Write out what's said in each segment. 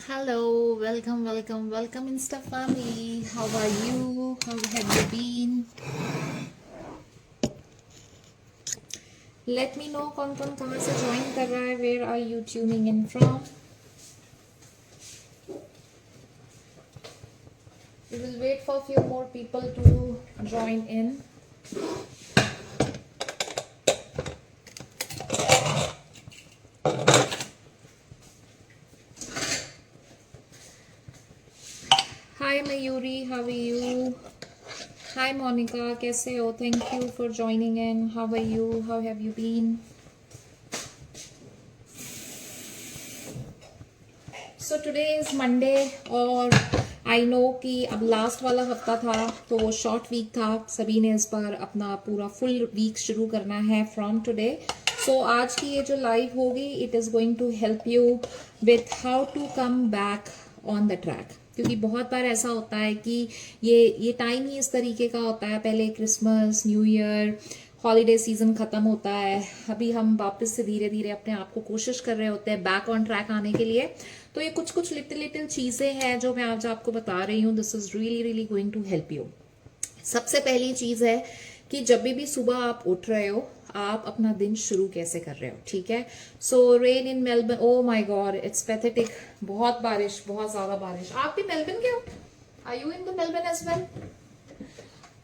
Hello, welcome Insta family. How are you? How have you been? Let me know कौन कहाँ से join कर रहा है. Where are you tuning in from? We will wait for a few more people to join in. Hi Mayuri, how are you? Hi Monica, कैसे हो? Thank you for joining in. How are you? How have you been? So today is Monday और I know कि अब last वाला हफ्ता था तो वो शॉर्ट वीक था. सभी ने इस बार अपना पूरा फुल वीक शुरू करना है फ्रॉम टुडे. सो आज की ये जो लाइव होगी it is going to help you with how to come back on the track. क्योंकि बहुत बार ऐसा होता है कि ये टाइम ही इस तरीके का होता है. पहले Christmas, new year, holiday season खत्म होता है. अभी हम वापस से धीरे धीरे अपने आप को कोशिश कर रहे होते हैं बैक ऑन ट्रैक आने के लिए. तो ये कुछ कुछ लिटिल चीजें हैं जो मैं आज आपको बता रही हूँ. This is really going to help you. सबसे पहली चीज है कि जब भी सुबह आप उठ रहे हो आप अपना दिन शुरू कैसे कर रहे हो. ठीक है. सो rain in Melbourne. Oh my God, it's pathetic. बहुत बारिश, बहुत ज्यादा बारिश. आप भी मेलबर्न के हो? Are you in the Melbourne as well?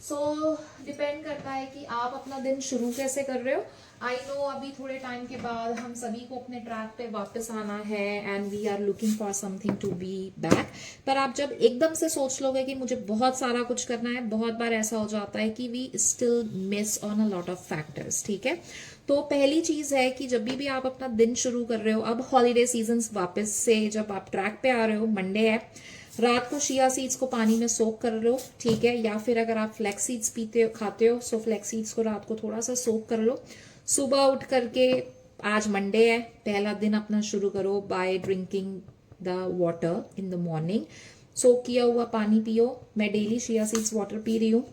So depend करता है कि आप अपना दिन शुरू कैसे कर रहे हो. आई नो अभी थोड़े टाइम के बाद हम सभी को अपने ट्रैक पे वापस आना है and we are looking for something to be back. पर आप जब एकदम से सोच लोगे कि मुझे बहुत सारा कुछ करना है, बहुत बार ऐसा हो जाता है कि we still miss on a lot of factors. ठीक है. तो पहली चीज है कि जब भी आप अपना दिन शुरू कर रहे हो, अब हॉलीडे सीजन वापस से जब आप ट्रैक पे आ रहे हो, मंडे है, रात को चिया सीड्स को पानी में सोक कर लो. ठीक है. या फिर अगर आप फ्लैक्स सीड्स पीते हो, खाते हो, सो फ्लैक्स सीड्स को रात को थोड़ा सा सोक कर लो. सुबह उठ करके, आज मंडे है, पहला दिन अपना शुरू करो by drinking the water in the morning. Soak किया हुआ पानी पियो. मैं डेली चिया सीड्स वाटर पी रही हूँ,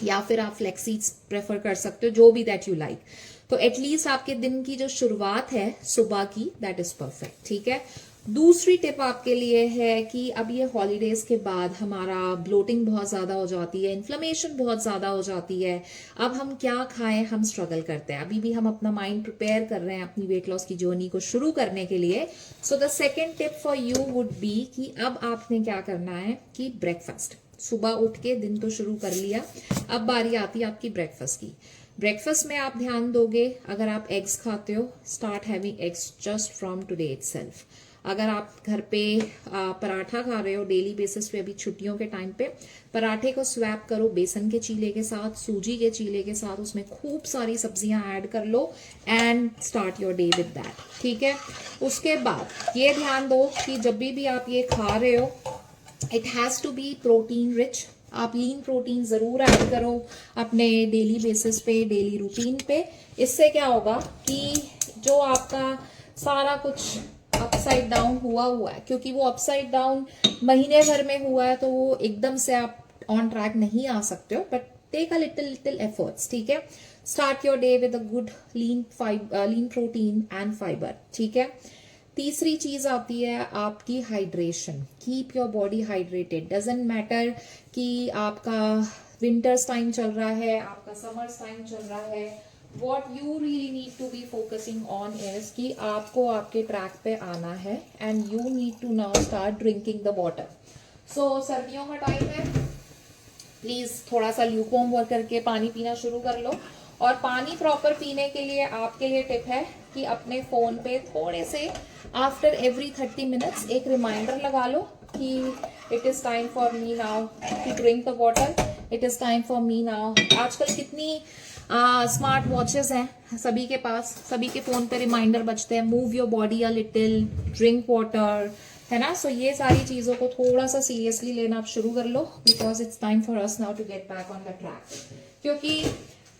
या फिर आप फ्लैक्स सीड्स प्रेफर कर सकते हो, जो भी दैट यू लाइक. तो एटलीस्ट आपके दिन की जो शुरुआत है सुबह की, दैट इज परफेक्ट. ठीक है. दूसरी टिप आपके लिए है कि अब ये हॉलीडेज के बाद हमारा ब्लोटिंग बहुत ज्यादा हो जाती है, इन्फ्लेमेशन बहुत ज्यादा हो जाती है. अब हम क्या खाएं, हम स्ट्रगल करते हैं. अभी भी हम अपना माइंड प्रिपेयर कर रहे हैं अपनी वेट लॉस की जर्नी को शुरू करने के लिए. So the second tip for you would be कि अब आपने क्या करना है कि ब्रेकफास्ट. सुबह उठ के दिन तो शुरू कर लिया, अब बारी आती है आपकी ब्रेकफास्ट की. ब्रेकफास्ट में आप ध्यान दोगे, अगर आप एग्स खाते हो, start having eggs just from today itself. अगर आप घर पे पराठा खा रहे हो डेली बेसिस पे, अभी छुट्टियों के टाइम पे पराठे को स्वैप करो बेसन के चीले के साथ, सूजी के चीले के साथ, उसमें खूब सारी सब्जियां ऐड कर लो and start your day with that. ठीक है. उसके बाद ये ध्यान दो कि जब भी आप ये खा रहे हो, it has to be protein rich. आप लीन प्रोटीन जरूर ऐड करो अपने डेली बेसिस पे, डेली रूटीन पे. इससे क्या होगा कि जो आपका सारा कुछ अपसाइड डाउन हुआ है, क्योंकि वो अपसाइड डाउन महीने भर में हुआ है, तो वो एकदम से आप ऑन ट्रैक नहीं आ सकते हो. But take a little efforts. ठीक है. Start your day with a good lean protein and fibre. ठीक है. तीसरी चीज आती है आपकी hydration. Keep your body hydrated. Doesn't matter कि आपका विंटर्स टाइम चल रहा है, आपका समर्स टाइम चल रहा है. What you really need to be focusing on is कि आपको आपके ट्रैक पे आना है and you need to now start drinking the water. So सर्दियों का टाइम है, प्लीज थोड़ा सा ल्यूकवार्म वर्क करके पानी पीना शुरू कर लो. और पानी प्रॉपर पीने के लिए आपके लिए टिप है कि अपने फोन पे थोड़े से आफ्टर एवरी 30 मिनट्स एक रिमाइंडर लगा लो कि it is time for me now to drink the water, it is time for me now. आजकल कितनी स्मार्ट वॉचेस हैं सभी के पास, सभी के फोन पे रिमाइंडर बजते हैं, move your body a little, drink water, है ना. सो ये सारी चीजों को थोड़ा सा सीरियसली लेना आप शुरू कर लो, because it's time for us now to get back on the track. क्योंकि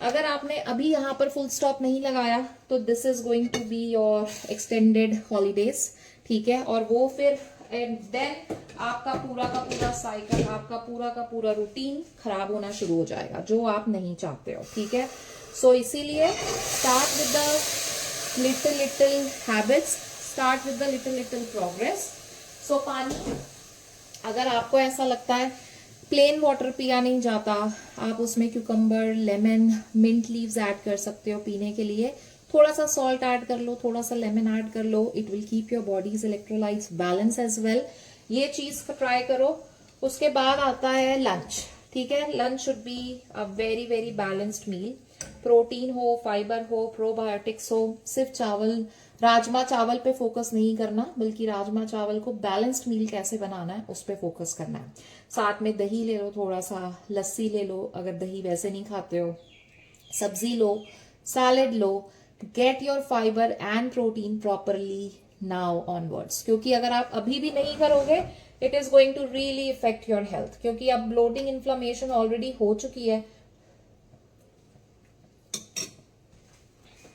अगर आपने अभी यहाँ पर फुल स्टॉप नहीं लगाया तो this is going to be your extended holidays. ठीक है. और वो फिर एंड देन आपका पूरा साइकिल, आपका पूरा रूटीन खराब होना शुरू हो जाएगा, जो आप नहीं चाहते हो. ठीक है. सो इसीलिए start with the little habits, start with the little progress. So पानी, अगर आपको ऐसा लगता है प्लेन वाटर पिया नहीं जाता, आप उसमें cucumber, lemon, mint leaves add कर सकते हो पीने के लिए। थोड़ा सा सॉल्ट ऐड कर लो, थोड़ा सा लेमन ऐड कर लो, it will keep your body's electrolytes balance as well. ये चीज ट्राई करो। उसके बाद आता है लंच। ठीक है, lunch should be a very very balanced meal. Protein हो, फाइबर हो, प्रोबायोटिक्स हो। सिर्फ चावल, राजमा चावल पे फोकस नहीं करना, बल्कि राजमा चावल को बैलेंस्ड मील कैसे बनाना है उस पे फोकस करना है। साथ में दही ले लो, थोड़ा सा लस्सी ले लो अगर दही वैसे नहीं खाते हो, सब्जी लो, सैलेड लो। Get your fibre and protein properly now onwards, क्योंकि अगर आप अभी भी नहीं करोगे it is going to really effect your health, क्योंकि अब ब्लोटिंग इन्फ्लेमेशन ऑलरेडी हो चुकी है।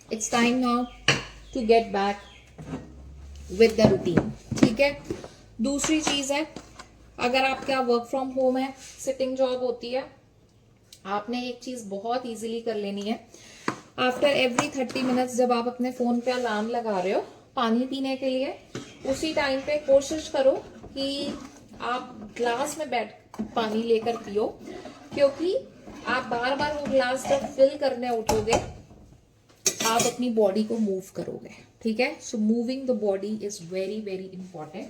It's time now to get back with the routine. ठीक है, दूसरी चीज है, अगर आपका वर्क फ्रॉम होम है, सिटिंग जॉब होती है, आपने एक चीज बहुत इजीली कर लेनी है। आफ्टर एवरी 30 मिनट्स जब आप अपने फोन पे अलार्म लगा रहे हो पानी पीने के लिए, उसी टाइम पे कोशिश करो कि आप ग्लास में बैठ पानी लेकर पियो, क्योंकि आप बार बार वो ग्लास जब फिल करने उठोगे आप अपनी बॉडी को मूव करोगे। ठीक है, so moving the body is very very important.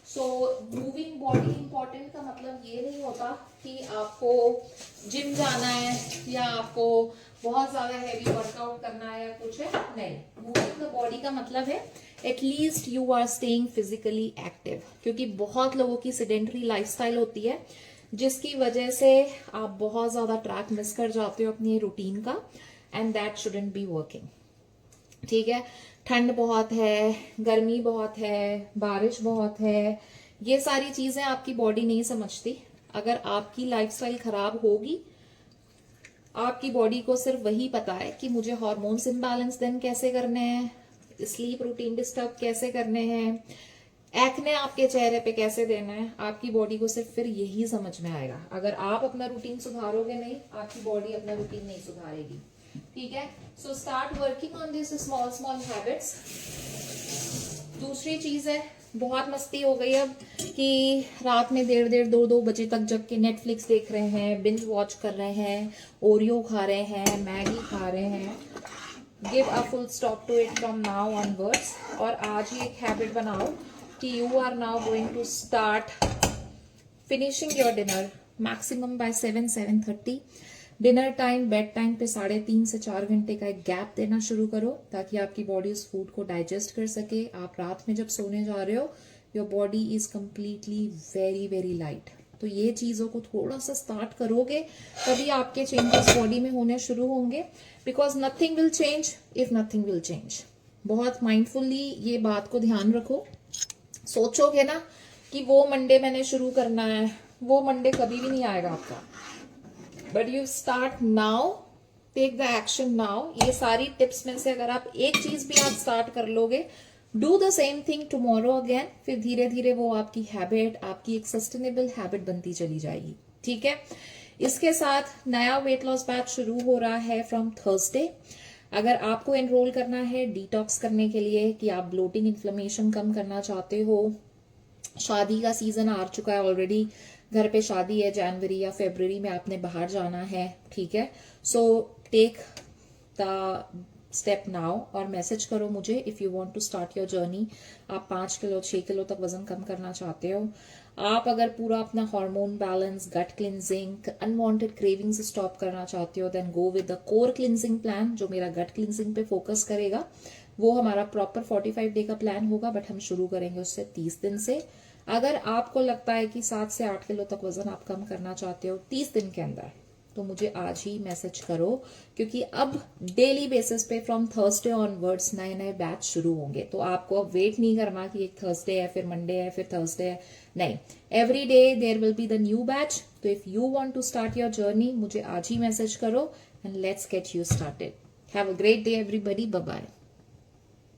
So moving body important का मतलब ये नहीं होता कि आपको जिम जाना है या आपको बहुत ज्यादा हैवी वर्कआउट करना है या कुछ है, नहीं। मूविंग द बॉडी का मतलब है at least you are staying physically active, क्योंकि बहुत लोगों की सेडेंटरी लाइफस्टाइल होती है जिसकी वजह से आप बहुत ज्यादा ट्रैक मिस कर जाते हो अपनी रूटीन का, and that shouldn't be working. ठीक है, ठंड बहुत है, गर्मी बहुत है, बारिश बहुत है, ये सारी चीजें आपकी बॉडी नहीं समझती। अगर आपकी लाइफस्टाइल खराब होगी, आपकी बॉडी को सिर्फ वही पता है कि मुझे हार्मोन्स इम्बैलेंस देन कैसे करने हैं, स्लीप रूटीन डिस्टर्ब कैसे करने हैं, एक्ने आपके चेहरे पे कैसे देना है, आपकी बॉडी को सिर्फ फिर यही समझ में आएगा। अगर आप अपना रूटीन सुधारोगे नहीं, आपकी बॉडी अपना रूटीन नहीं सुधारेगी। ठीक है, so start working on this small small habits. दूसरी चीज है, बहुत मस्ती हो गई अब कि रात में 1:30 2 बजे तक जग के नेटफ्लिक्स देख रहे हैं, बिंज वॉच कर रहे हैं, ओरियो खा रहे हैं, मैगी खा रहे हैं। Give a full stop to it from now onwards, और आज ही एक हैबिट बनाओ कि you are now going to start finishing your dinner maximum by 7-7:30। Dinner time, bed time पे 3.5 से 4 घंटे का एक गैप देना शुरू करो, ताकि आपकी बॉडी उस फूड को डाइजेस्ट कर सके। आप रात में जब सोने जा रहे हो, your body is completely very very light. तो ये चीजों को थोड़ा सा स्टार्ट करोगे, तभी आपके चेंजेस बॉडी में होने शुरू होंगे, because nothing will change if nothing will change. बहुत माइंडफुली ये बात को ध्यान रखो। सोचोगे ना कि वो मंडे मैंने शुरू करना है, वो मंडे कभी भी नहीं आएगा आपका। But you start now, take the action now. ये सारी टिप्स में से अगर आप एक चीज भी आज स्टार्ट कर लोगे, do the same thing tomorrow again, फिर धीरे धीरे वो आपकी हैबिट, आपकी एक सस्टेनेबल हैबिट बनती चली जाएगी। ठीक है, इसके साथ नया वेट लॉस बैच शुरू हो रहा है फ्रॉम थर्सडे। अगर आपको एनरोल करना है डिटॉक्स करने के लिए, कि आप ब्लोटिंग इन्फ्लेमेशन कम करना चाहते हो, शादी का सीजन आ चुका है ऑलरेडी, घर पे शादी है, जनवरी या फरवरी में आपने बाहर जाना है। ठीक है, so take the step now और मैसेज करो मुझे if you want to start your journey. आप 5 किलो 6 किलो तक वजन कम करना चाहते हो, आप अगर पूरा अपना hormone balance, gut cleansing, unwanted cravings stop करना चाहते हो, then go with the core cleansing plan, जो मेरा गट क्लिनजिंग पे फोकस करेगा। वो हमारा प्रॉपर 45 डे का प्लान होगा, बट हम शुरू करेंगे उससे 30 दिन से। अगर आपको लगता है कि 7 से 8 किलो तक वजन आप कम करना चाहते हो 30 दिन के अंदर, तो मुझे आज ही मैसेज करो, क्योंकि अब डेली बेसिस पे फ्रॉम थर्सडे ऑनवर्ड्स नए नए बैच शुरू होंगे। तो आपको अब वेट नहीं करना कि एक थर्सडे है, फिर मंडे है, फिर थर्सडे है, नहीं, every day there will be the new batch. तो if you want to start your journey, मुझे आज ही मैसेज करो and let's get you started. Have a great day everybody, bye bye.